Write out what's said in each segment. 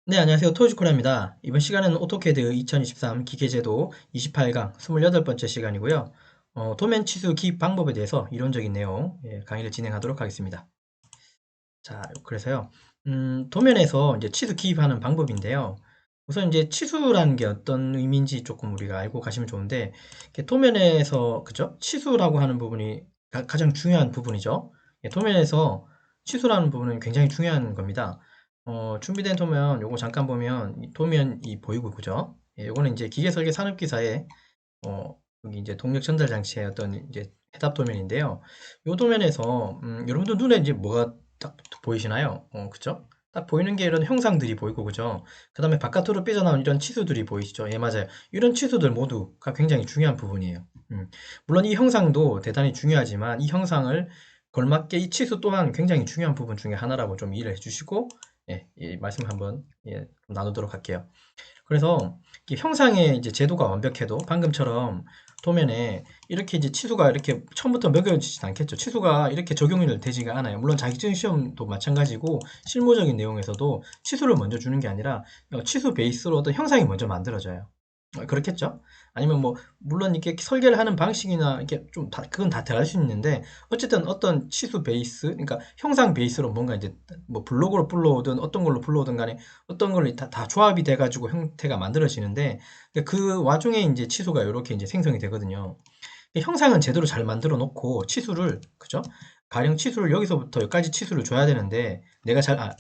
네, 안녕하세요. 토지코라입니다. 이번 시간은 오토캐드 2023 기계제도 28강 28번째 시간이고요. 도면 치수 기입 방법에 대해서 이론적인 내용 강의를 진행하도록 하겠습니다. 자, 그래서요. 도면에서 이제 치수 기입하는 방법인데요. 우선 이제 치수라는 게 어떤 의미인지 조금 우리가 알고 가시면 좋은데, 이렇게 도면에서, 그죠? 치수라고 하는 부분이 가장 중요한 부분이죠. 도면에서 치수라는 부분은 굉장히 중요한 겁니다. 준비된 도면, 요거 잠깐 보면, 이 도면이 보이고, 그죠? 요거는 이제 기계설계 산업기사의, 여기 이제 동력 전달 장치의 어떤 이제 해답 도면인데요. 요 도면에서, 여러분들 눈에 이제 뭐가 딱 보이시나요? 그쵸? 딱 보이는 게 이런 형상들이 보이고, 그죠? 그 다음에 바깥으로 삐져나온 이런 치수들이 보이시죠? 예, 맞아요. 이런 치수들 모두가 굉장히 중요한 부분이에요. 물론 이 형상도 대단히 중요하지만 이 형상을 걸맞게 이 치수 또한 굉장히 중요한 부분 중에 하나라고 좀 이해를 해주시고, 예, 이 말씀 한번 좀 나누도록 할게요. 그래서 형상의 이제 제도가 완벽해도 방금처럼 도면에 이렇게 이제 치수가 이렇게 처음부터 매겨지진 않겠죠. 치수가 이렇게 적용이 되지가 않아요. 물론 자격증 시험도 마찬가지고 실무적인 내용에서도 치수를 먼저 주는 게 아니라 치수 베이스로 어떤 형상이 먼저 만들어져요. 그렇겠죠? 아니면 뭐 물론 이렇게 설계를 하는 방식이나 이렇게 좀 그건 다 들어갈 수 있는데 어쨌든 어떤 치수 베이스, 그러니까 형상 베이스로 뭔가 이제 뭐 블록으로 불러오든 어떤 걸로 불러오든 간에 어떤 걸로 다 조합이 돼가지고 형태가 만들어지는데 그 와중에 이제 치수가 이렇게 이제 생성이 되거든요. 형상은 제대로 잘 만들어 놓고 치수를, 그죠? 가령 치수를 여기서부터 여기까지 치수를 줘야 되는데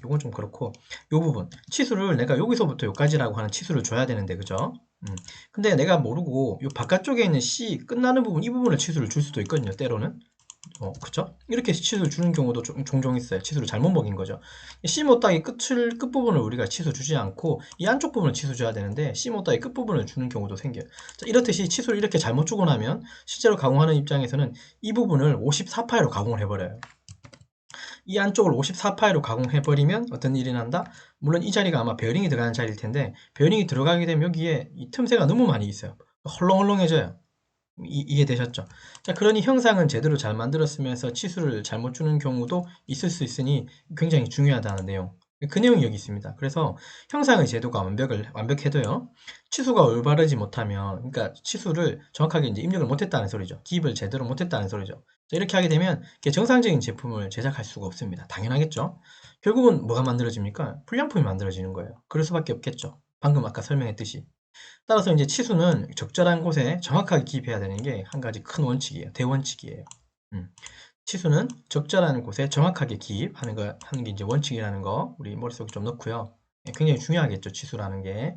요건 좀 그렇고 요 부분 치수를 내가 여기서부터 여기까지라고 하는 치수를 줘야 되는데, 그죠? 근데 내가 모르고 요 바깥쪽에 있는 C 끝나는 부분, 이 부분을 치수를 줄 수도 있거든요, 때로는. 그쵸? 이렇게 치수를 주는 경우도 종종 있어요. 치수를 잘못 먹인 거죠. C 못따기 끝부분을 우리가 치수 주지 않고 이 안쪽 부분을 치수 줘야 되는데 C 못따기 끝부분을 주는 경우도 생겨요. 자, 이렇듯이 치수를 이렇게 잘못 주고 나면 실제로 가공하는 입장에서는 이 부분을 54파이로 가공을 해버려요. 이 안쪽을 54파이로 가공해버리면 어떤 일이 난다? 물론 이 자리가 아마 베어링이 들어가는 자리일 텐데 베어링이 들어가게 되면 여기에 이 틈새가 너무 많이 있어요. 헐렁헐렁해져요. 이해되셨죠? 자, 그러니 형상은 제대로 잘 만들었으면서 치수를 잘못 주는 경우도 있을 수 있으니 굉장히 중요하다는 내용. 그 내용이 여기 있습니다. 그래서 형상의 제도가 완벽해도요, 치수가 올바르지 못하면, 그러니까 치수를 정확하게 이제 입력을 못했다는 소리죠. 기입을 제대로 못했다는 소리죠. 자, 이렇게 하게 되면 정상적인 제품을 제작할 수가 없습니다. 당연하겠죠? 결국은 뭐가 만들어집니까? 불량품이 만들어지는 거예요. 그럴 수밖에 없겠죠. 방금 아까 설명했듯이. 따라서 이제 치수는 적절한 곳에 정확하게 기입해야 되는 게 한 가지 큰 원칙이에요. 대원칙이에요. 음. 치수는 적절한 곳에 정확하게 하는 게 이제 원칙이라는 거 우리 머릿속에 좀 넣고요. 굉장히 중요하겠죠, 치수라는 게.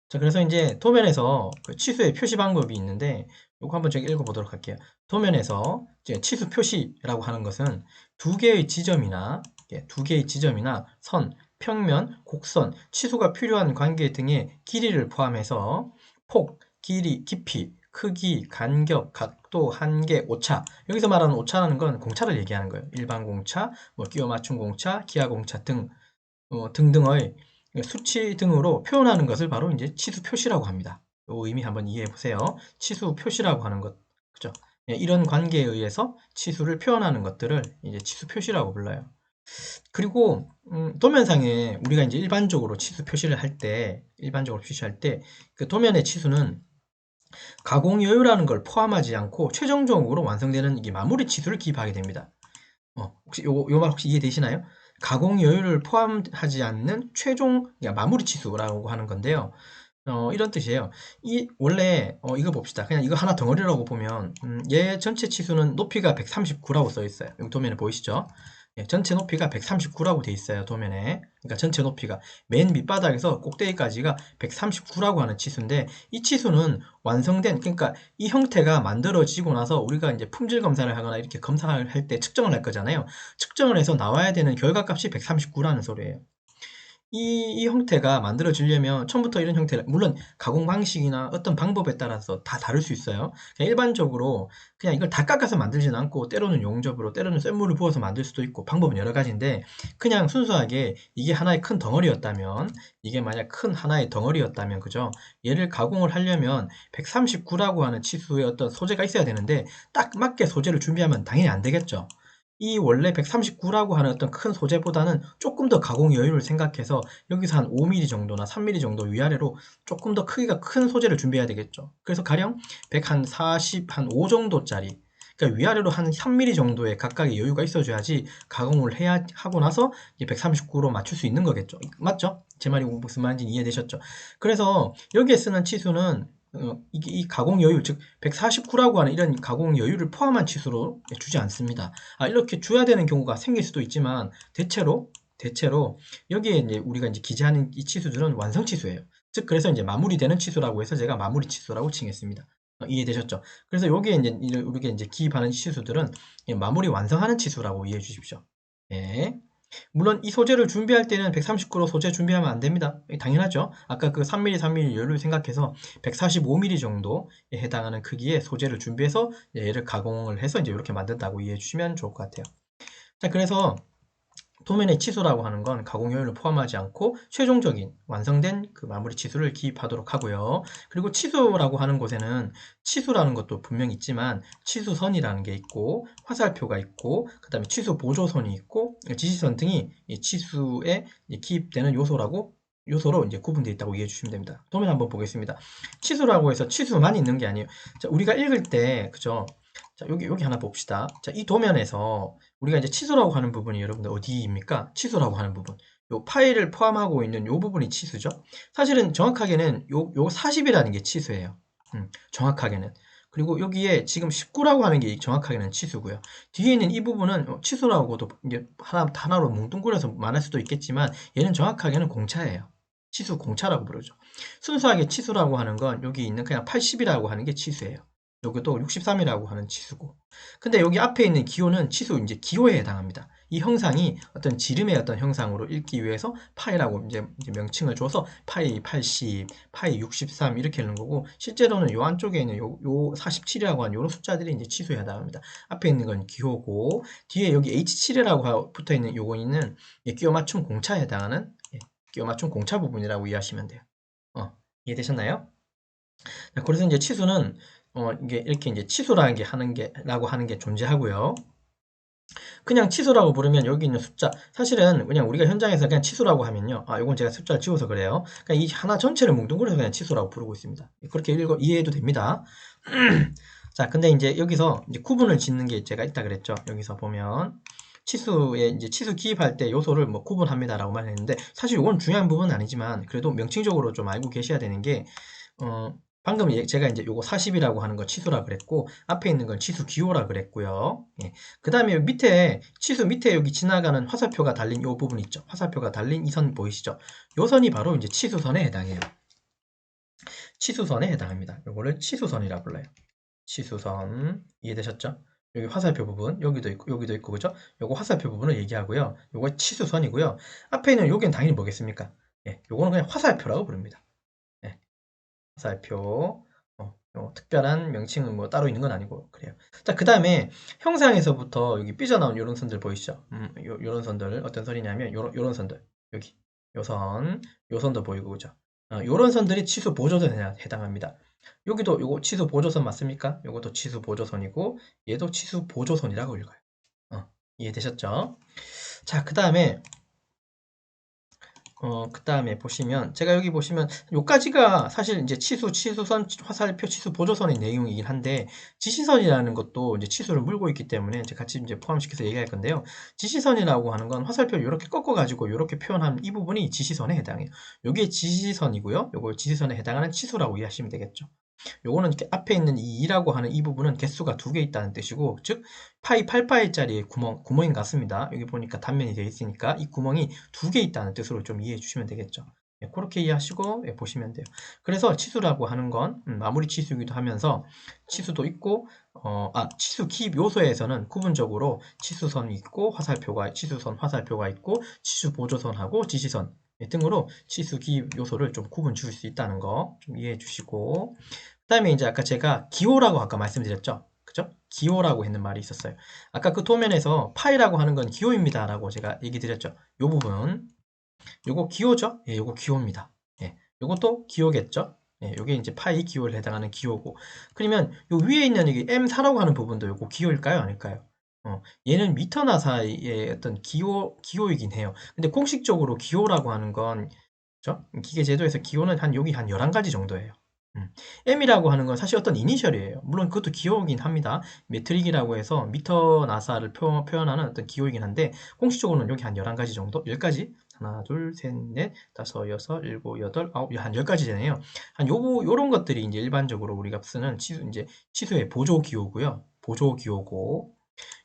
자, 그래서 이제 도면에서 그 치수의 표시 방법이 있는데 이거 한번 제가 읽어보도록 할게요. 도면에서 이제 치수 표시라고 하는 것은 두 개의 지점이나 선, 평면, 곡선, 치수가 필요한 관계 등의 길이를 포함해서 폭, 길이, 깊이, 크기, 간격, 각도, 한계, 오차. 여기서 말하는 오차라는 건 공차를 얘기하는 거예요. 일반 공차, 뭐 끼워 맞춘 공차, 기하 공차 등 등등의 수치 등으로 표현하는 것을 바로 이제 치수 표시라고 합니다. 이 의미 한번 이해해 보세요. 치수 표시라고 하는 것, 그죠? 이런 관계에 의해서 치수를 표현하는 것들을 이제 치수 표시라고 불러요. 그리고 도면상에 우리가 이제 일반적으로 치수 표시를 할 때, 일반적으로 표시할 때 그 도면의 치수는 가공 여유라는 걸 포함하지 않고 최종적으로 완성되는 이게 마무리 치수를 기입하게 됩니다. 혹시 요 말 혹시 이해되시나요? 가공 여유를 포함하지 않는 최종 그러니까 마무리 치수라고 하는 건데요. 이런 뜻이에요. 원래 이거 봅시다. 그냥 이거 하나 덩어리라고 보면 얘 전체 치수는 높이가 139라고 써 있어요. 여기 도면에 보이시죠? 예, 전체 높이가 139라고 돼 있어요. 도면에. 그러니까 전체 높이가 맨 밑바닥에서 꼭대기까지가 139라고 하는 치수인데 이 치수는 완성된 그러니까 이 형태가 만들어지고 나서 우리가 이제 품질 검사를 하거나 이렇게 검사를 할 때 측정을 할 거잖아요. 측정을 해서 나와야 되는 결과값이 139라는 소리예요. 이 형태가 만들어지려면 처음부터 이런 형태를 물론 가공 방식이나 어떤 방법에 따라서 다 다를 수 있어요. 그냥 일반적으로 그냥 이걸 다 깎아서 만들지는 않고 때로는 용접으로 때로는 쇳물을 부어서 만들 수도 있고 방법은 여러 가지인데 그냥 순수하게 이게 하나의 큰 덩어리였다면 이게 만약 큰 하나의 덩어리였다면 그죠? 얘를 가공을 하려면 139라고 하는 치수의 어떤 소재가 있어야 되는데 딱 맞게 소재를 준비하면 당연히 안 되겠죠. 이 원래 139라고 하는 어떤 큰 소재보다는 조금 더 가공 여유를 생각해서 여기서 한 5mm 정도나 3mm 정도 위아래로 조금 더 크기가 큰 소재를 준비해야 되겠죠. 그래서 가령 140, 한 5 정도짜리, 그러니까 위아래로 한 3mm 정도의 각각의 여유가 있어줘야지 가공을 해야 하고 나서 이제 139로 맞출 수 있는 거겠죠. 맞죠? 제 말이 무슨 말인지 이해되셨죠? 그래서 여기에 쓰는 치수는 이게 이 가공 여유, 즉 149라고 하는 이런 가공 여유를 포함한 치수로 주지 않습니다. 이렇게 줘야 되는 경우가 생길 수도 있지만 대체로 여기에 이제 우리가 이제 기재하는 이 치수들은 완성 치수예요. 즉 그래서 이제 마무리되는 치수라고 해서 제가 마무리 치수라고 칭했습니다. 이해되셨죠? 그래서 여기에 이제 우리가 이제 기입하는 치수들은 마무리 완성하는 치수라고 이해해 주십시오. 예. 물론 이 소재를 준비할 때는 139로 소재 준비하면 안 됩니다. 당연하죠. 아까 그 3mm, 3mm 여유를 생각해서 145mm 정도에 해당하는 크기의 소재를 준비해서 얘를 가공을 해서 이제 이렇게 만든다고 이해해 주시면 좋을 것 같아요. 자, 그래서 도면의 치수라고 하는 건 가공 요인을 포함하지 않고 최종적인 완성된 그 마무리 치수를 기입하도록 하고요. 그리고 치수라고 하는 곳에는 치수라는 것도 분명히 있지만 치수선이라는 게 있고 화살표가 있고 그 다음에 치수 보조선이 있고 지시선 등이 이 치수에 기입되는 요소로 이제 구분되어 있다고 이해해 주시면 됩니다. 도면 한번 보겠습니다. 치수라고 해서 치수만 있는 게 아니에요. 자, 우리가 읽을 때 그죠? 자, 여기 하나 봅시다. 자, 이 도면에서 우리가 이제 치수라고 하는 부분이 여러분들 어디입니까? 치수라고 하는 부분. 요 파일을 포함하고 있는 요 부분이 치수죠. 사실은 정확하게는 요 40이라는 게 치수예요. 정확하게는. 그리고 여기에 지금 19라고 하는 게 정확하게는 치수고요. 뒤에 있는 이 부분은 치수라고도 이제 하나로 뭉뚱그려서 말할 수도 있겠지만 얘는 정확하게는 공차예요. 치수 공차라고 부르죠. 순수하게 치수라고 하는 건 여기 있는 그냥 80이라고 하는 게 치수예요. 여기도 63이라고 하는 치수고. 근데 여기 앞에 있는 기호는 치수 이제 기호에 해당합니다. 이 형상이 어떤 지름의 어떤 형상으로 읽기 위해서 파이라고 이제 명칭을 줘서 파이 80, 파이 63 이렇게 읽는 거고 실제로는 요 안쪽에 있는 요 47이라고 하는 요런 숫자들이 이제 치수에 해당합니다. 앞에 있는 건 기호고 뒤에 여기 H7이라고 붙어 있는 요거는 끼워 맞춤 공차에 해당하는 끼워 맞춤 공차 부분이라고 이해하시면 돼요. 이해되셨나요? 그래서 이제 치수는 이게 이렇게 이제 치수라는 게 라고 하는 게 존재하고요. 그냥 치수라고 부르면 여기 있는 숫자 사실은 그냥 우리가 현장에서 그냥 치수라고 하면요. 이건 제가 숫자를 지워서 그래요. 그냥 이 하나 전체를 뭉뚱그려서 그냥 치수라고 부르고 있습니다. 그렇게 이해해도 됩니다. 자, 근데 이제 여기서 이제 구분을 짓는 게 제가 있다 그랬죠. 여기서 보면 치수에 이제 치수 기입할 때 요소를 뭐 구분합니다라고 말했는데 사실 이건 중요한 부분은 아니지만 그래도 명칭적으로 좀 알고 계셔야 되는 게 방금 제가 이제 요거 40이라고 하는 거 치수라 그랬고 앞에 있는 건 치수 기호라 그랬고요. 그 다음에 치수 밑에 여기 지나가는 화살표가 달린 요 부분 있죠. 화살표가 달린 이 선 보이시죠? 요 선이 바로 이제 치수선에 해당해요. 치수선에 해당합니다. 요거를 치수선이라 불러요. 치수선 이해되셨죠? 여기 화살표 부분 여기도 있고 그죠? 요거 화살표 부분을 얘기하고요. 요거 치수선이고요. 앞에 있는 요긴 당연히 뭐겠습니까? 요거는 그냥 화살표라고 부릅니다. 화살표 특별한 명칭은 뭐 따로 있는 건 아니고 그래요. 자, 그 다음에 형상에서부터 여기 삐져나온 요런 선들 보이시죠? 요런 선들 어떤 선이냐면 요런 선들 여기 요 선도 보이고 그죠? 요런 선들이 치수 보조선에 해당합니다. 여기도 요거 치수 보조선 맞습니까? 요것도 치수 보조선이고 얘도 치수 보조선이라고 읽어요. 이해되셨죠? 자, 그 다음에 보시면, 제가 여기 보시면, 요까지가 사실 이제 치수선, 화살표, 치수 보조선의 내용이긴 한데, 지시선이라는 것도 이제 치수를 물고 있기 때문에 이제 같이 이제 포함시켜서 얘기할 건데요. 지시선이라고 하는 건 화살표를 이렇게 꺾어가지고 이렇게 표현한 이 부분이 지시선에 해당해요. 요게 지시선이고요. 요걸 지시선에 해당하는 치수라고 이해하시면 되겠죠. 요거는 앞에 있는 이 2라고 하는 이 부분은 개수가 2개 있다는 뜻이고 즉 파이 8파이짜리 구멍인 것 같습니다. 여기 보니까 단면이 되어 있으니까 이 구멍이 2개 있다는 뜻으로 좀 이해해 주시면 되겠죠. 그렇게 이해하시고 보시면 돼요. 그래서 치수라고 하는 건 마무리 치수이기도 하면서 치수도 있고 치수 기입 요소에서는 구분적으로 치수선이 있고 치수선 화살표가 있고 치수 보조선하고 지시선 등으로 치수 기입 요소를 좀 구분 지을 수 있다는 거 좀 이해해 주시고 그 다음에 이제 아까 제가 기호라고 아까 말씀드렸죠. 그죠? 기호라고 했는 말이 있었어요. 아까 그 도면에서 파이라고 하는 건 기호입니다. 라고 제가 얘기 드렸죠. 요 부분. 요거 기호죠? 요거 기호입니다. 요것도 기호겠죠? 요게 이제 파이 기호에 해당하는 기호고. 그러면 요 위에 있는 여기 M4라고 하는 부분도 요거 기호일까요? 아닐까요? 얘는 미터 나사의 어떤 기호이긴 해요. 근데 공식적으로 기호라고 하는 건, 그죠? 기계 제도에서 기호는 여기 한 11가지 정도예요. 음. M이라고 하는 건 사실 어떤 이니셜이에요. 물론 그것도 기호이긴 합니다. 메트릭이라고 해서 미터 나사를 표현하는 어떤 기호이긴 한데, 공식적으로는 여기 한 11가지 정도? 10가지? 하나, 둘, 셋, 넷, 다섯, 여섯, 일곱, 여덟, 아홉, 한 10가지 되네요. 요런 것들이 이제 일반적으로 우리가 쓰는 치수의 보조 기호고요. 보조 기호고.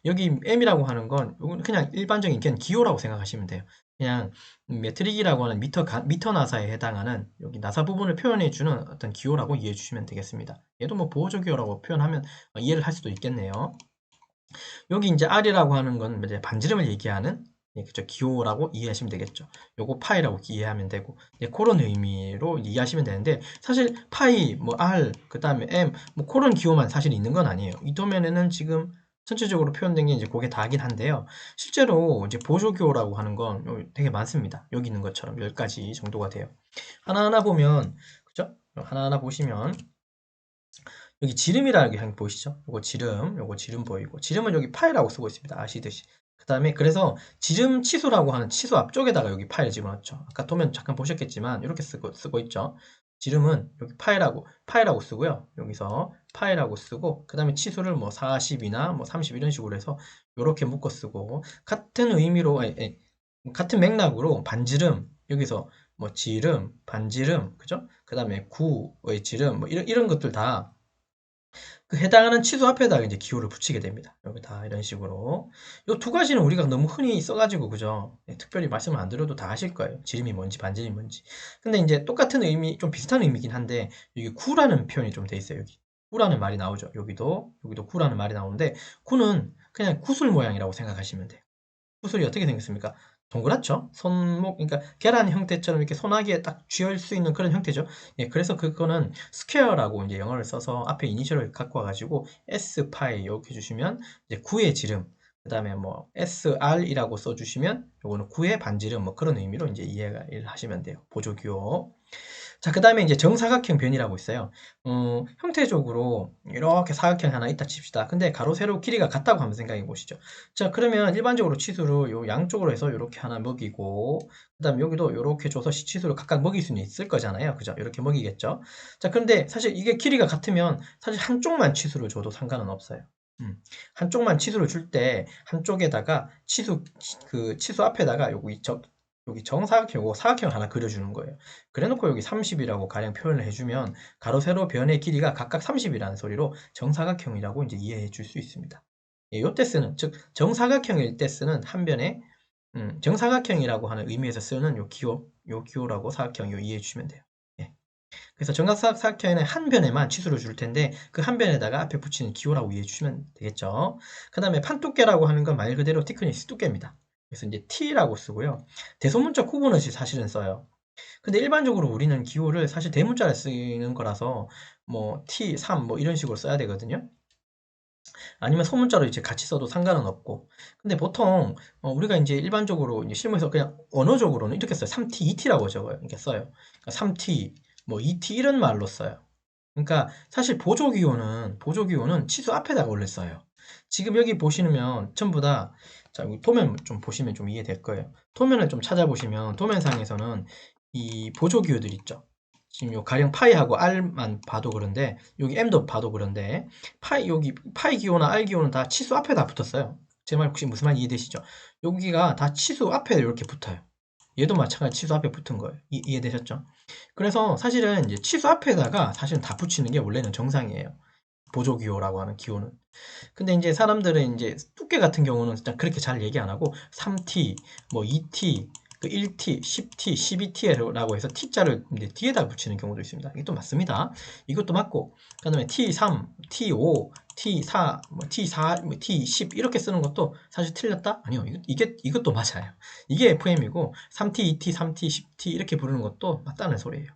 여기 M이라고 하는 건 이건 그냥 일반적인 그냥 기호라고 생각하시면 돼요. 그냥 메트릭이라고 하는 미터 나사에 해당하는 여기 나사 부분을 표현해 주는 어떤 기호라고 이해해 주시면 되겠습니다. 얘도 뭐 보호조 기호라고 표현하면 이해를 할 수도 있겠네요. 여기 이제 R이라고 하는 건 이제 반지름을 얘기하는, 그죠, 기호라고 이해하시면 되겠죠. 요거 파이라고 이해하면 되고, 그런 의미로 이해하시면 되는데, 사실 파이, 뭐 R, 그 다음에 M, 뭐 그런 기호만 사실 있는 건 아니에요. 이 도면에는 지금 전체적으로 표현된 게 이제 그게 다긴 한데요. 실제로 이제 보조기호라고 하는 건 되게 많습니다. 여기 있는 것처럼 10가지 정도가 돼요. 하나하나 보면, 그죠? 하나하나 보시면 여기 지름이라는 게 한번 보이시죠? 요거 지름 보이고, 지름은 여기 파이라고 쓰고 있습니다. 아시듯이. 그 다음에 그래서 지름 치수라고 하는 치수 앞쪽에다가 여기 파이를 집어넣죠. 아까 도면 잠깐 보셨겠지만 이렇게 쓰고 있죠. 지름은 여기 파이라고 쓰고요. 여기서 파이라고 쓰고, 그 다음에 치수를 뭐 40이나 뭐 30 이런 식으로 해서 이렇게 묶어 쓰고, 같은 의미로, 같은 맥락으로 반지름, 여기서 뭐 지름, 반지름, 그죠? 그 다음에 구의 지름, 뭐 이런 것들 다 그 해당하는 치수 앞에다가 이제 기호를 붙이게 됩니다. 여기 다 이런 식으로. 이 두 가지는 우리가 너무 흔히 써가지고, 그죠? 특별히 말씀을 안 드려도 다 아실 거예요. 지름이 뭔지, 반지름이 뭔지. 근데 이제 똑같은 의미, 좀 비슷한 의미긴 한데, 여기 구라는 표현이 좀 돼 있어요, 여기. 구라는 말이 나오죠. 여기도 구라는 말이 나오는데, 구는 그냥 구슬 모양이라고 생각하시면 돼요. 구슬이 어떻게 생겼습니까? 동그랗죠? 손목, 그러니까 계란 형태처럼 이렇게 손아귀에 딱 쥐을 수 있는 그런 형태죠. 그래서 그거는 스퀘어라고 이제 영어를 써서 앞에 이니셜을 갖고 와가지고 S 파이 이렇게 주시면 이제 9의 지름, 그 다음에 뭐 SR이라고 써주시면 요거는 9의 반지름, 뭐 그런 의미로 이제 이해를 하시면 돼요. 보조기호. 자, 그 다음에 이제 정사각형 변이라고 있어요. 형태적으로 이렇게 사각형 하나 있다 칩시다. 근데 가로, 세로 길이가 같다고 한번 생각해 보시죠. 자, 그러면 일반적으로 치수를 요 양쪽으로 해서 이렇게 하나 먹이고, 그 다음에 여기도 이렇게 줘서 치수를 각각 먹일 수는 있을 거잖아요. 그죠? 이렇게 먹이겠죠. 자, 근데 사실 이게 길이가 같으면 사실 한쪽만 치수를 줘도 상관은 없어요. 한쪽만 치수를 줄 때 한쪽에다가 치수 앞에다가 여기 정사각형, 사각형 하나 그려주는 거예요. 그래놓고 여기 30이라고 가령 표현을 해주면 가로, 세로 변의 길이가 각각 30이라는 소리로 정사각형이라고 이제 이해해 줄 수 있습니다. 요때 쓰는, 즉, 정사각형일 때 쓰는 한 변에, 정사각형이라고 하는 의미에서 쓰는 요 기호라고 사각형 이해해 주시면 돼요. 예. 그래서 정사각형에는 한 변에만 치수를 줄 텐데 그 한 변에다가 앞에 붙이는 기호라고 이해해 주시면 되겠죠. 그 다음에 판두께라고 하는 건 말 그대로 티크니스 두께입니다. 그래서 이제 T라고 쓰고요. 대소문자 구분어시 사실은 써요. 근데 일반적으로 우리는 기호를 사실 대문자를 쓰는 거라서 뭐 T, 3 뭐 이런 식으로 써야 되거든요. 아니면 소문자로 이제 같이 써도 상관은 없고. 근데 보통 우리가 이제 일반적으로 이제 실무에서 그냥 언어적으로는 이렇게 써요. 3T, 2T라고 적어요. 이렇게 써요. 그러니까 3T, 뭐 2T 이런 말로 써요. 그러니까 사실 보조기호는 치수 앞에다가 원래 써요. 지금 여기 보시면 전부 다, 자, 여기 도면 좀 보시면 좀 이해될 거예요. 도면을 좀 찾아보시면 도면상에서는 이 보조기호들 있죠. 지금 요 가령 파이하고 R만 봐도 그런데 여기 M도 봐도 그런데 여기 파이 기호나 R 기호는 다 치수 앞에다 붙었어요. 제 말 혹시 무슨 말 이해되시죠? 여기가 다 치수 앞에 이렇게 붙어요. 얘도 마찬가지 치수 앞에 붙은 거예요. 이해되셨죠? 그래서 사실은 이제 치수 앞에다가 사실은 다 붙이는 게 원래는 정상이에요. 보조기호라고 하는 기호는. 근데 이제 사람들은 이제 두께 같은 경우는 진짜 그렇게 잘 얘기 안 하고 3T, 뭐 2T, 그 1T, 10T, 12T라고 해서 T자를 이제 뒤에다 붙이는 경우도 있습니다. 이것도 맞습니다. 이것도 맞고, 그다음에 T3, T5, T4, 뭐 T4, 뭐 T10 이렇게 쓰는 것도 사실 틀렸다? 아니요. 이것도 맞아요. 이게 FM이고 3T, 2T, 3T, 10T 이렇게 부르는 것도 맞다는 소리예요.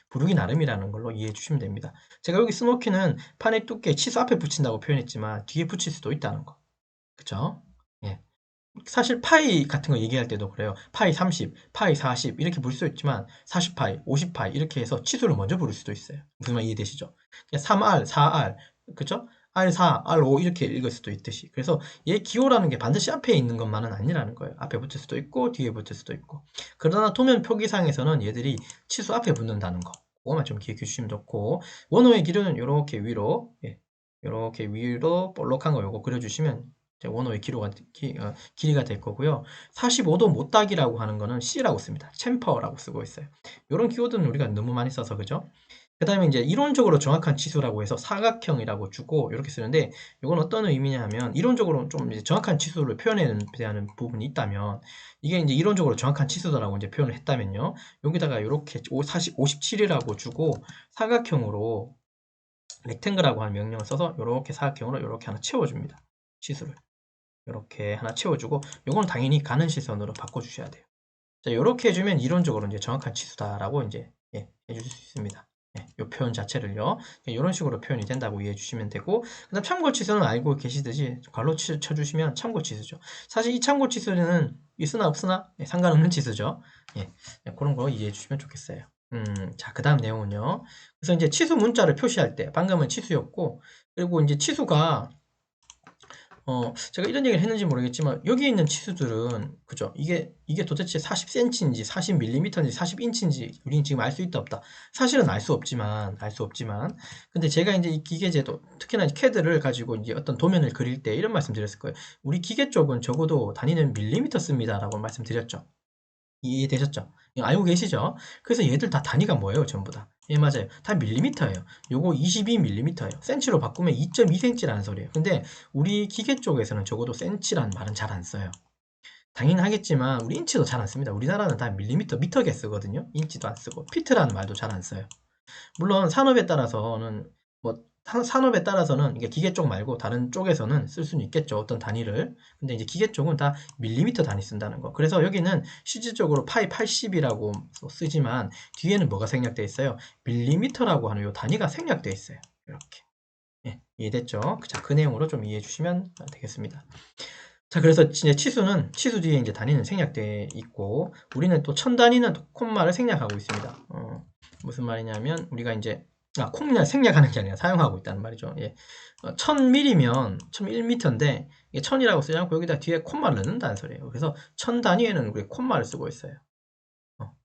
부르기 나름이라는 걸로 이해해 주시면 됩니다. 제가 여기 스모키는 판의 두께 치수 앞에 붙인다고 표현했지만 뒤에 붙일 수도 있다는 거. 그쵸? 예. 사실 파이 같은 거 얘기할 때도 그래요. 파이 30, 파이 40 이렇게 부를 수 있지만 40파이, 50파이 이렇게 해서 치수를 먼저 부를 수도 있어요. 무슨 말 이해되시죠? 3R, 4R, 그죠? R4, R5 이렇게 읽을 수도 있듯이. 그래서 얘 기호라는 게 반드시 앞에 있는 것만은 아니라는 거예요. 앞에 붙을 수도 있고 뒤에 붙을 수도 있고. 그러나 도면 표기상에서는 얘들이 치수 앞에 붙는다는 거. 그거만 좀 기억해 주시면 좋고, 원호의 길이는 이렇게 위로, 이렇게 위로 볼록한 거 요거 그려주시면 원호의 길이가 될 거고요. 45도 못따기라고 하는 거는 C라고 씁니다. 챔퍼라고 쓰고 있어요. 이런 키워드는 우리가 너무 많이 써서 그죠? 그 다음에 이제 이론적으로 정확한 치수라고 해서 사각형이라고 주고 이렇게 쓰는데, 이건 어떤 의미냐 하면 이론적으로 좀 이제 정확한 치수를 표현해야 되는 부분이 있다면, 이게 이제 이론적으로 정확한 치수다라고 이제 표현을 했다면요, 여기다가 이렇게 57이라고 주고 사각형으로 렉탱글이라고 하는 명령을 써서 이렇게 사각형으로 이렇게 하나 채워줍니다. 치수를 이렇게 하나 채워주고, 요거는 당연히 가는 시선으로 바꿔주셔야 돼요. 자, 이렇게 해주면 이론적으로 이제 정확한 치수다라고 이제 해주실 수 있습니다. 이 표현 자체를요, 이런 식으로 표현이 된다고 이해해 주시면 되고, 그다음 참고 치수는 알고 계시듯이 괄호 쳐주시면 참고 치수죠. 사실 이 참고 치수는 있으나 없으나 상관없는 치수죠. 그런 거 이해해 주시면 좋겠어요. 자, 그 다음 내용은요. 그래서 이제 치수 문자를 표시할 때, 방금은 치수였고, 그리고 이제 치수가 제가 이런 얘기를 했는지 모르겠지만, 여기 있는 치수들은, 그죠? 이게 도대체 40cm인지, 40mm인지, 40인치인지, 우리는 지금 알 수 있다, 없다. 사실은 알 수 없지만, 근데 제가 이제 이 기계제도, 특히나 CAD를 가지고 이제 어떤 도면을 그릴 때 이런 말씀 드렸을 거예요. 우리 기계 쪽은 적어도 단위는 밀리미터 씁니다. 라고 말씀드렸죠. 이해되셨죠? 알고 계시죠? 그래서 얘들 다 단위가 뭐예요? 전부 다. 맞아요. 다 밀리미터예요. 요거 22mm예요. 센치로 바꾸면 2.2cm라는 소리예요. 근데 우리 기계 쪽에서는 적어도 센치라는 말은 잘 안 써요. 당연하겠지만 우리 인치도 잘 안 씁니다. 우리나라는 다 밀리미터, 미터계 쓰거든요. 인치도 안 쓰고 피트라는 말도 잘 안 써요. 물론 산업에 따라서는 뭐 산업에 따라서는 이게 기계 쪽 말고 다른 쪽에서는 쓸 수는 있겠죠. 어떤 단위를. 근데 이제 기계 쪽은 다 밀리미터 단위 쓴다는 거. 그래서 여기는 실질적으로 파이 80이라고 쓰지만 뒤에는 뭐가 생략되어 있어요? 밀리미터라고 하는 요 단위가 생략되어 있어요. 이렇게. 이해됐죠? 자, 그 내용으로 좀 이해해 주시면 되겠습니다. 자, 그래서 이제 치수 뒤에 이제 단위는 생략되어 있고, 우리는 또 천 단위는 콤마를 생략하고 있습니다. 무슨 말이냐면, 우리가 이제, 콤마 생략하는 게 아니라 사용하고 있다는 말이죠. 1000mm면 1001m인데, 이게 1000이라고 쓰지 않고 여기다 뒤에 콤마를 넣는다는 소리예요. 그래서 천 단위에는 우리 콤마를 쓰고 있어요.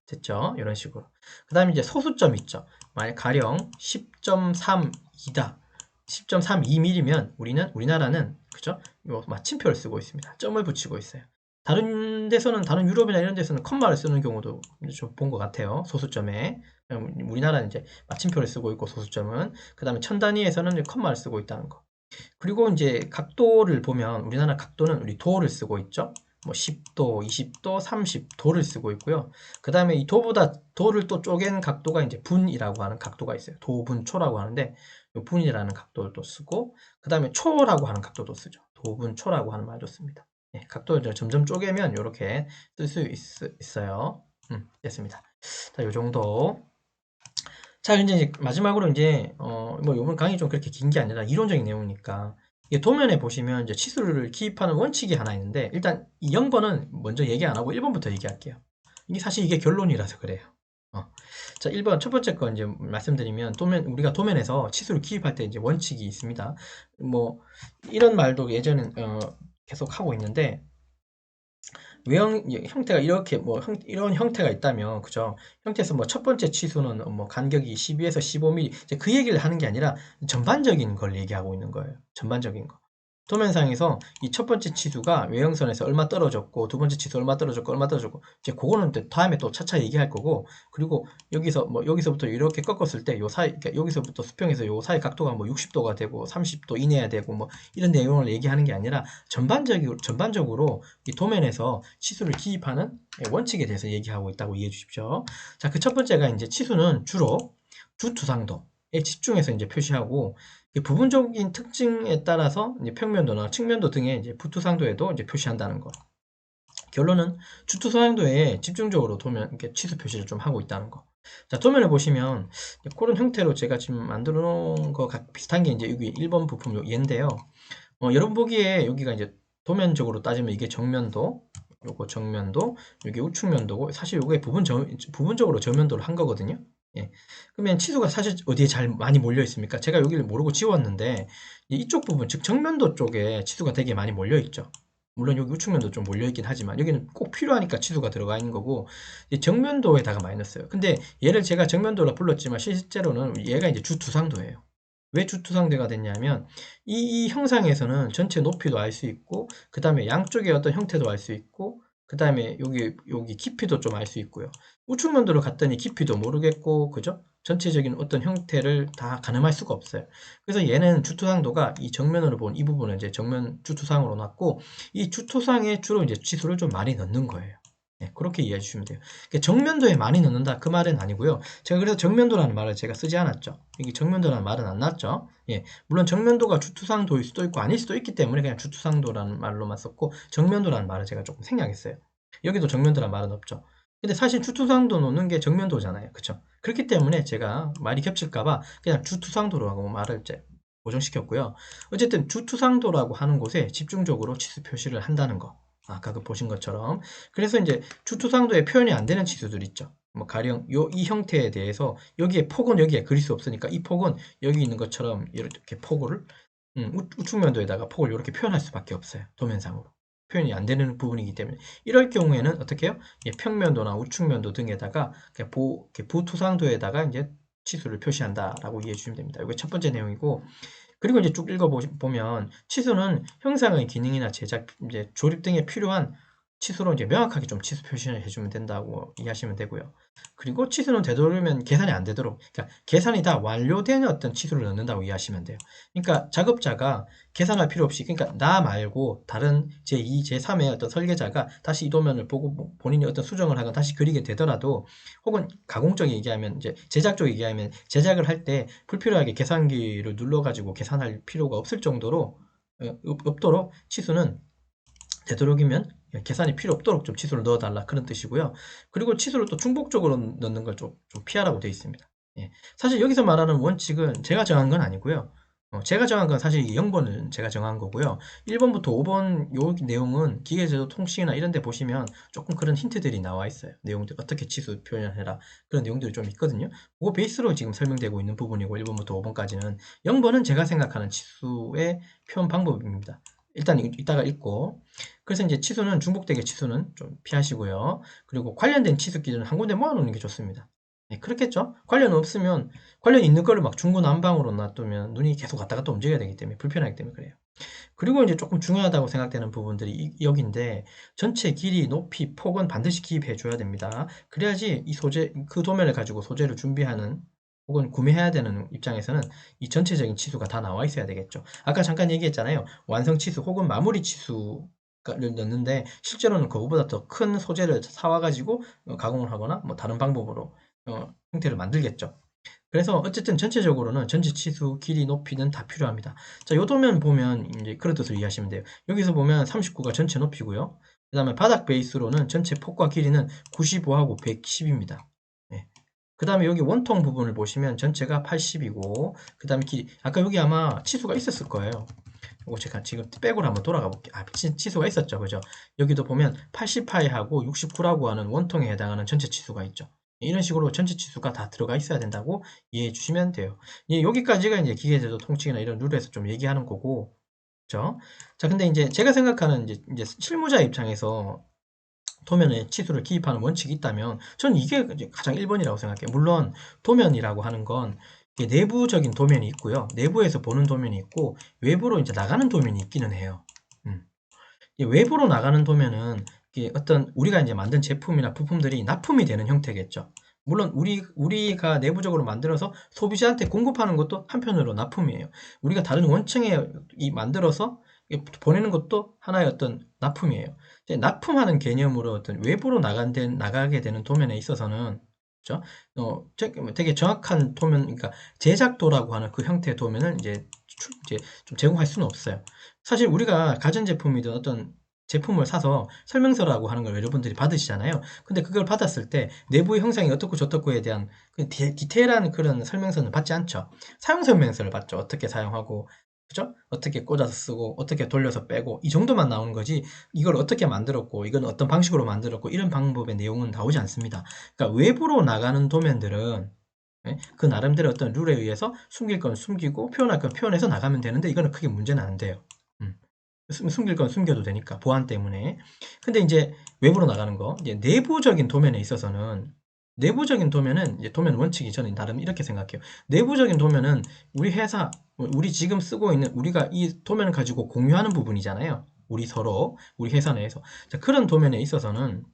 됐죠? 이런 식으로. 그 다음에 이제 소수점 있죠. 만약 가령 10.32다. 10.32mm면 우리나라는 그죠? 요 마침표를 쓰고 있습니다. 점을 붙이고 있어요. 다른 데서는, 다른 유럽이나 이런 데서는 컴마를 쓰는 경우도 좀 본 것 같아요. 소수점에. 우리나라는 이제 마침표를 쓰고 있고, 소수점은. 그 다음에 천 단위에서는 컴마를 쓰고 있다는 거. 그리고 이제 각도를 보면 우리나라 각도는 우리 도를 쓰고 있죠. 뭐 10도, 20도, 30도를 쓰고 있고요. 그 다음에 이 도를 또 쪼갠 각도가 이제 분이라고 하는 각도가 있어요. 도분초라고 하는데, 이 분이라는 각도를 또 쓰고, 그 다음에 초라고 하는 각도도 쓰죠. 도분초라고 하는 말도 씁니다. 각도를 점점 쪼개면 이렇게 쓸 수 있어요. 됐습니다. 자, 요 정도. 자, 이제 마지막으로 이제 뭐 이번 강의 좀 그렇게 긴 게 아니라 이론적인 내용이니까, 이 도면에 보시면 이제 치수를 기입하는 원칙이 하나 있는데, 일단 이 0번은 먼저 얘기 안 하고 1번부터 얘기할게요. 이게 사실 이게 결론이라서 그래요. 자, 1번 첫 번째 거 이제 말씀드리면, 우리가 도면에서 치수를 기입할 때 이제 원칙이 있습니다. 뭐 이런 말도 예전에 계속 하고 있는데, 외형 형태가 이렇게 이런 형태가 있다면, 그죠? 형태에서 뭐 첫 번째 치수는 뭐 간격이 12에서 15mm, 이제 그 얘기를 하는 게 아니라 전반적인 걸 얘기하고 있는 거예요. 전반적인 거. 도면상에서 이 첫 번째 치수가 외형선에서 얼마 떨어졌고, 두 번째 치수 얼마 떨어졌고, 이제 그거는 다음에 또 차차 얘기할 거고, 그리고 여기서부터 이렇게 꺾었을 때 요 사이, 그러니까 여기서부터 수평에서 요 사이 각도가 뭐 60도가 되고 30도 이내야 되고 뭐 이런 내용을 얘기하는 게 아니라, 전반적으로 이 도면에서 치수를 기입하는 원칙에 대해서 얘기하고 있다고 이해해 주십시오. 자, 그 첫 번째가 이제 치수는 주로 주투상도에 집중해서 이제 표시하고, 부분적인 특징에 따라서 이제 평면도나 측면도 등의 이제 부투상도에도 이제 표시한다는 거. 결론은 주투상도에 집중적으로 도면 이렇게 치수 표시를 좀 하고 있다는 거. 자, 도면을 보시면 그런 형태로 제가 지금 만들어 놓은 거 비슷한 게 이제 여기 1번 부품 얘인데요. 여러분 보기에 여기가 이제 도면적으로 따지면 이게 정면도, 요거 정면도, 여기 우측면도고, 사실 요게 부분적으로 저면도를 한 거거든요. 예. 그러면 치수가 사실 어디에 잘 많이 몰려 있습니까? 제가 여기를 모르고 지웠는데 이쪽 부분, 즉 정면도 쪽에 치수가 되게 많이 몰려 있죠. 물론 여기 우측면도 좀 몰려 있긴 하지만 여기는 꼭 필요하니까 치수가 들어가 있는 거고 이 정면도에다가 많이 넣었어요. 근데 얘를 제가 정면도라 불렀지만 실제로는 얘가 이제 주투상도예요. 왜 주투상도가 됐냐면 이 형상에서는 전체 높이도 알 수 있고 그 다음에 양쪽의 어떤 형태도 알 수 있고 그 다음에 여기 깊이도 좀 알 수 있고요. 우측면도로 갔더니 깊이도 모르겠고, 그죠? 전체적인 어떤 형태를 다 가늠할 수가 없어요. 그래서 얘는 주투상도가 이 정면으로 본 이 부분은 이제 정면 주투상으로 놨고, 이 주투상에 주로 이제 치수를 좀 많이 넣는 거예요. 네, 그렇게 이해해 주시면 돼요. 그러니까 정면도에 많이 넣는다 그 말은 아니고요. 제가 그래서 정면도라는 말을 제가 쓰지 않았죠. 여기 정면도라는 말은 안 났죠. 예, 물론 정면도가 주투상도일 수도 있고 아닐 수도 있기 때문에 그냥 주투상도라는 말로만 썼고 정면도라는 말을 제가 조금 생략했어요. 여기도 정면도라는 말은 없죠. 근데 사실 주투상도 놓는 게 정면도잖아요. 그쵸? 그렇기 때문에 제가 말이 겹칠까봐 그냥 주투상도라고 말을 이제 고정시켰고요. 어쨌든 주투상도라고 하는 곳에 집중적으로 치수 표시를 한다는 거. 아까 그 보신 것처럼. 그래서 이제 주투상도에 표현이 안 되는 치수들 있죠. 뭐 가령 이 형태에 대해서 여기에 폭은 여기에 그릴 수 없으니까 이 폭은 여기 있는 것처럼 이렇게 폭을 우측면도에다가 폭을 이렇게 표현할 수밖에 없어요. 도면상으로. 표현이 안 되는 부분이기 때문에 이럴 경우에는 어떻게 해요? 평면도나 우측면도 등에다가 부투상도에다가 이제 치수를 표시한다라고 이해해 주시면 됩니다. 이게 첫 번째 내용이고 그리고 이제 쭉 읽어보면 치수는 형상의 기능이나 제작, 이제 조립 등에 필요한 치수로 이제 명확하게 좀 치수 표시를 해주면 된다고 이해하시면 되고요. 그리고 치수는 되도록이면 계산이 안 되도록, 그러니까 계산이 다 완료된 어떤 치수를 넣는다고 이해하시면 돼요. 그러니까 작업자가 계산할 필요 없이, 그러니까 나 말고 다른 제2, 제3의 어떤 설계자가 다시 이 도면을 보고 본인이 어떤 수정을 하거나 다시 그리게 되더라도, 혹은 가공적인 얘기하면 이제 제작적 얘기하면 제작을 할 때 불필요하게 계산기를 눌러가지고 계산할 필요가 없을 정도로 없도록 치수는 되도록이면 계산이 필요 없도록 좀 치수를 넣어달라 그런 뜻이고요. 그리고 치수를 또 중복적으로 넣는 걸 좀 피하라고 되어 있습니다. 예. 사실 여기서 말하는 원칙은 제가 정한 건 아니고요. 제가 정한 건 사실 0번은 제가 정한 거고요. 1번부터 5번 요 내용은 기계제도 통식이나 이런 데 보시면 조금 그런 힌트들이 나와 있어요. 내용들 어떻게 치수 표현해라 그런 내용들이 좀 있거든요. 그거 베이스로 지금 설명되고 있는 부분이고 1번부터 5번까지는 0번은 제가 생각하는 치수의 표현 방법입니다. 일단 이따가 읽고 그래서 이제 치수는 중복되게 치수는 좀 피하시고요. 그리고 관련된 치수 기준은 한 군데 모아놓는 게 좋습니다. 네, 그렇겠죠? 관련 없으면 관련 있는 거를 막 중구난방으로 놔두면 눈이 계속 왔다 갔다 움직여야 되기 때문에 불편하기 때문에 그래요. 그리고 이제 조금 중요하다고 생각되는 부분들이 여기인데 전체 길이, 높이, 폭은 반드시 기입해 줘야 됩니다. 그래야지 이 소재, 그 도면을 가지고 소재를 준비하는 혹은 구매해야 되는 입장에서는 이 전체적인 치수가 다 나와 있어야 되겠죠. 아까 잠깐 얘기했잖아요. 완성 치수 혹은 마무리 치수를 넣는데 실제로는 그거보다 더 큰 소재를 사와가지고 가공을 하거나 뭐 다른 방법으로 형태를 만들겠죠. 그래서 어쨌든 전체적으로는 전체 치수, 길이, 높이는 다 필요합니다. 자, 요 도면 보면 이제 그런 뜻을 이해하시면 돼요. 여기서 보면 39가 전체 높이고요. 그 다음에 바닥 베이스로는 전체 폭과 길이는 95하고 110입니다. 네. 그 다음에 여기 원통 부분을 보시면 전체가 80이고 그 다음에 길이, 아까 여기 아마 치수가 있었을 거예요. 이거 제가 지금 백으로 한번 돌아가 볼게요. 아, 치수가 있었죠. 그죠? 여기도 보면 80파이하고 69라고 하는 원통에 해당하는 전체 치수가 있죠. 이런 식으로 전체 치수가 다 들어가 있어야 된다고 이해해 주시면 돼요. 예, 여기까지가 이제 기계제도 통칭이나 이런 룰에서 좀 얘기하는 거고, 그죠? 자, 근데 이제 제가 생각하는 이제 실무자 입장에서 도면에 치수를 기입하는 원칙이 있다면 저는 이게 가장 1번이라고 생각해요. 물론 도면이라고 하는 건 내부적인 도면이 있고요. 내부에서 보는 도면이 있고 외부로 이제 나가는 도면이 있기는 해요. 외부로 나가는 도면은 어떤 우리가 이제 만든 제품이나 부품들이 납품이 되는 형태겠죠. 물론 우리가 내부적으로 만들어서 소비자한테 공급하는 것도 한편으로 납품이에요. 우리가 다른 원청에 만들어서 보내는 것도 하나의 어떤 납품이에요. 이제 납품하는 개념으로 어떤 외부로 나가게 되는 도면에 있어서는 그죠? 되게 정확한 도면, 그러니까 제작도라고 하는 그 형태의 도면을 이제 좀 제공할 수는 없어요. 사실 우리가 가전제품이든 어떤 제품을 사서 설명서라고 하는 걸 여러분들이 받으시잖아요. 근데 그걸 받았을 때 내부의 형상이 어떻고 저떻고에 대한 그 디테일한 그런 설명서는 받지 않죠. 사용 설명서를 받죠. 어떻게 사용하고, 그죠? 어떻게 꽂아서 쓰고, 어떻게 돌려서 빼고, 이 정도만 나오는 거지, 이걸 어떻게 만들었고, 이건 어떤 방식으로 만들었고, 이런 방법의 내용은 나오지 않습니다. 그러니까 외부로 나가는 도면들은 그 나름대로 어떤 룰에 의해서 숨길 건 숨기고 표현할 건 표현해서 나가면 되는데 이거는 크게 문제는 안 돼요. 숨길 건 숨겨도 되니까 보안 때문에. 근데 이제 외부로 나가는 거, 이제 내부적인 도면에 있어서는 내부적인 도면은 이제 도면 원칙이 저는 나름 이렇게 생각해요. 내부적인 도면은 우리 회사, 우리 지금 쓰고 있는 우리가 이 도면을 가지고 공유하는 부분이잖아요. 우리 서로 우리 회사 내에서 자, 그런 도면에 있어서는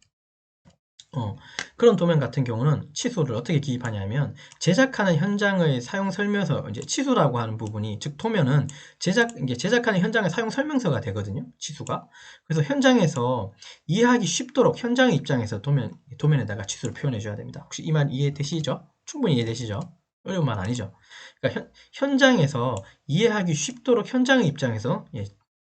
그런 도면 같은 경우는 치수를 어떻게 기입하냐면 제작하는 현장의 사용 설명서 이제 치수라고 하는 부분이 즉 도면은 이게 제작하는 현장의 사용 설명서가 되거든요. 치수가. 그래서 현장에서 이해하기 쉽도록 현장의 입장에서 도면에다가 치수를 표현해 줘야 됩니다. 혹시 이 말 이해되시죠? 충분히 이해되시죠? 어려운 말 아니죠? 그러니까 현장에서 이해하기 쉽도록 현장의 입장에서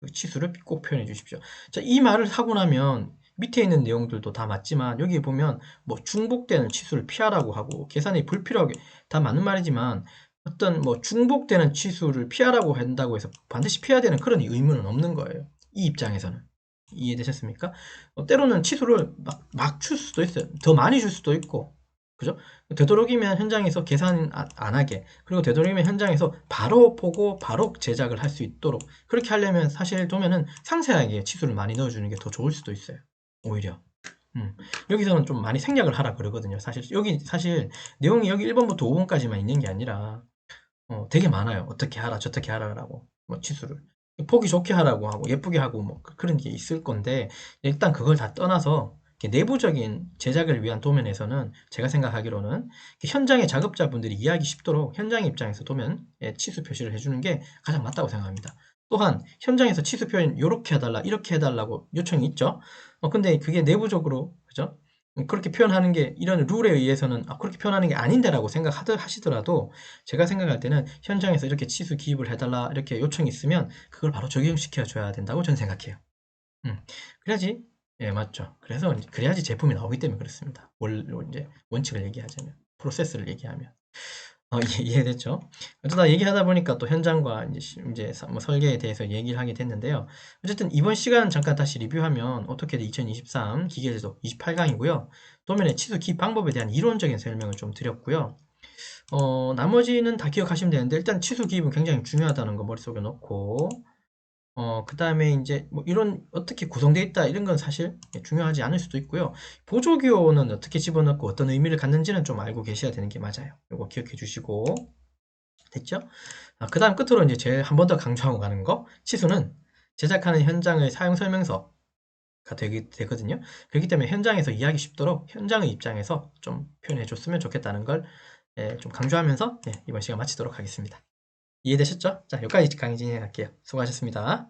그 치수를 꼭 표현해 주십시오. 자, 이 말을 하고 나면 밑에 있는 내용들도 다 맞지만 여기 보면 뭐 중복되는 치수를 피하라고 하고 계산이 불필요하게 다 맞는 말이지만 어떤 뭐 중복되는 치수를 피하라고 한다고 해서 반드시 피해야 되는 그런 의무는 없는 거예요. 이 입장에서는. 이해되셨습니까? 때로는 치수를 막 줄 수도 있어요. 더 많이 줄 수도 있고. 그죠? 되도록이면 현장에서 계산 안 하게 그리고 되도록이면 현장에서 바로 보고 바로 제작을 할 수 있도록 그렇게 하려면 사실 도면은 상세하게 치수를 많이 넣어주는 게 더 좋을 수도 있어요. 오히려. 여기서는 좀 많이 생략을 하라 그러거든요. 사실 여기 사실 내용이 여기 1번부터 5번까지만 있는 게 아니라 되게 많아요. 어떻게 하라 저떻게 하라라고 뭐 치수를 보기 좋게 하라고 하고 예쁘게 하고 뭐 그런 게 있을 건데 일단 그걸 다 떠나서 내부적인 제작을 위한 도면에서는 제가 생각하기로는 현장의 작업자분들이 이해하기 쉽도록 현장 입장에서 도면에 치수 표시를 해주는 게 가장 맞다고 생각합니다. 또한 현장에서 치수 표현 이렇게 해달라 이렇게 해달라고 요청이 있죠. 근데 그게 내부적으로 그죠? 그렇게 표현하는 게 이런 룰에 의해서는 그렇게 표현하는 게 아닌데라고 생각하시더라도 제가 생각할 때는 현장에서 이렇게 치수 기입을 해달라 이렇게 요청이 있으면 그걸 바로 적용시켜 줘야 된다고 저는 생각해요. 그래야지 예 맞죠. 그래서 그래야지 제품이 나오기 때문에 그렇습니다. 이제 원칙을 얘기하자면 프로세스를 얘기하면 이해됐죠? 어쩌다 얘기하다 보니까 또 현장과 이제 뭐 설계에 대해서 얘기를 하게 됐는데요. 어쨌든 이번 시간 잠깐 다시 리뷰하면 오토캐드 2023 기계제도 28강이고요. 도면의 치수 기입 방법에 대한 이론적인 설명을 좀 드렸고요. 나머지는 다 기억하시면 되는데 일단 치수 기입은 굉장히 중요하다는 거 머릿속에 넣고 그 다음에 이제 뭐 이런 어떻게 구성되어 있다 이런 건 사실 중요하지 않을 수도 있고요. 보조기호는 어떻게 집어넣고 어떤 의미를 갖는지는 좀 알고 계셔야 되는 게 맞아요. 이거 기억해 주시고 됐죠? 그 다음 끝으로 이제 제일 한 번 더 강조하고 가는 거 치수는 제작하는 현장의 사용 설명서가 되거든요. 그렇기 때문에 현장에서 이해하기 쉽도록 현장의 입장에서 좀 표현해 줬으면 좋겠다는 걸 좀 강조하면서 이번 시간 마치도록 하겠습니다. 이해되셨죠? 자, 여기까지 강의 진행할게요. 수고하셨습니다.